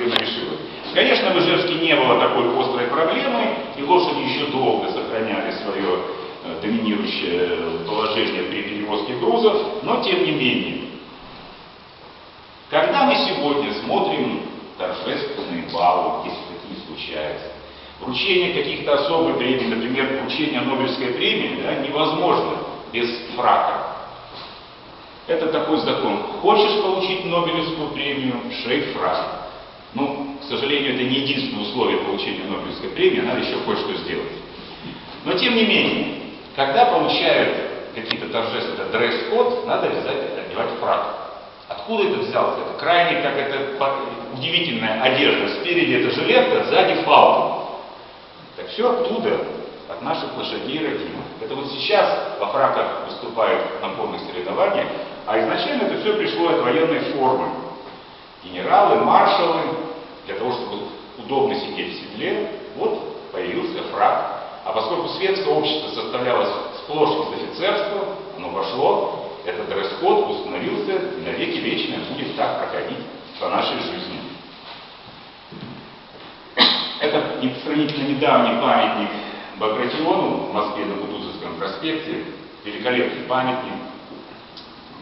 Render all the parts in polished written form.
проблема решилась. Конечно, в Ижевске не было такой острой проблемы, и лошади еще долго сохраняли свое доминирующее положение при перевозке грузов, но тем не менее. Когда мы сегодня смотрим торжественные балы, если такие случаются, вручение каких-то особых премий, например, вручение Нобелевской премии, да, невозможно без фрака. Это такой закон. Хочешь получить Нобелевскую премию, шей фрак. Ну, к сожалению, это не единственное условие получения Нобелевской премии, надо еще кое-что сделать. Но тем не менее, когда получают какие-то торжественные дресс-код, надо обязательно одевать фрак. Откуда это взялось? Это крайне, как это удивительная одежда. Спереди это жилетка, сзади фалка. Так все оттуда, от наших лошадей родимых. Это вот сейчас во фраках выступают на конных соревнованиях, а изначально это все пришло от военной формы. Генералы, маршалы, для того, чтобы удобно сидеть в седле, вот появился фрак. А поскольку светское общество составлялось сплошь из офицерства, оно пошло, этот дресс-код установился и навеки вечное будет так проходить по нашей жизни. Это сравнительно недавний памятник Багратиону в Москве на Кутузовском проспекте. Великолепный памятник,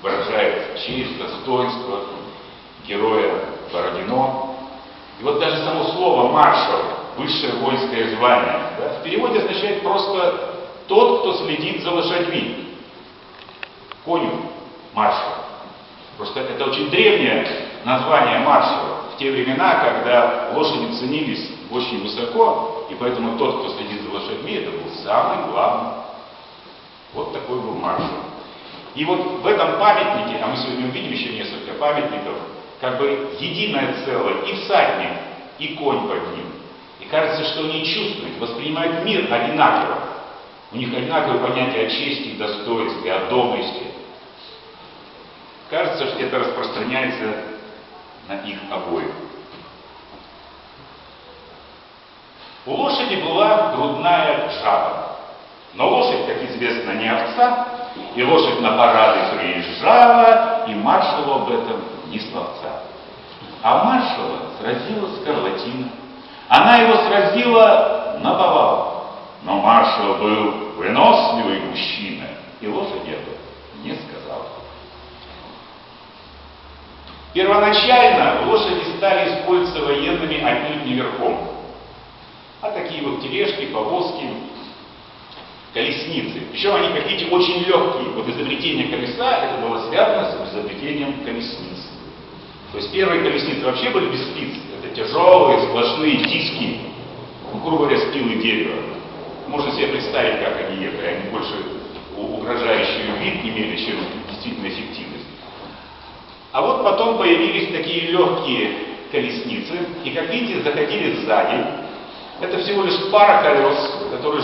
выражает честь, достоинство героя Бородино. И вот даже само слово «маршал», высшее воинское звание, да, в переводе означает просто «тот, кто следит за лошадьми». Конюх, маршал. Просто это очень древнее название маршала. В те времена, когда лошади ценились очень высоко, и поэтому тот, кто следит за лошадьми, это был самый главный. Вот такой был маршал. И вот в этом памятнике, а мы сегодня увидим еще несколько памятников, как бы единое целое, и всадник, и конь под ним. И кажется, что они чувствуют, воспринимают мир одинаково. У них одинаковое понятие о чести, достоинстве, о доблести. Кажется, что это распространяется на их обоих. У лошади была грудная жаба. Но лошадь, как известно, не овца, и лошадь на парады приезжала, и маршалу об этом ни словца. А маршала сразила скарлатина. Она его сразила на повал. Но маршал был выносливый мужчина, и лошади об этом не сказал. Первоначально лошади стали использоваться военными отнюдь не верхом, а такие вот тележки, повозки, колесницы. Причем они, как видите, очень легкие. Вот изобретение колеса, это было связано с изобретением колесниц. То есть первые колесницы вообще были без спиц. Это тяжелые, сплошные диски, грубо говоря, спилы дерева. Можно себе представить, как они ехали. Они больше угрожающий вид имели, чем действительно эффективность. А вот потом появились такие легкие колесницы, и, как видите, заходили сзади. Это всего лишь пара колес, которые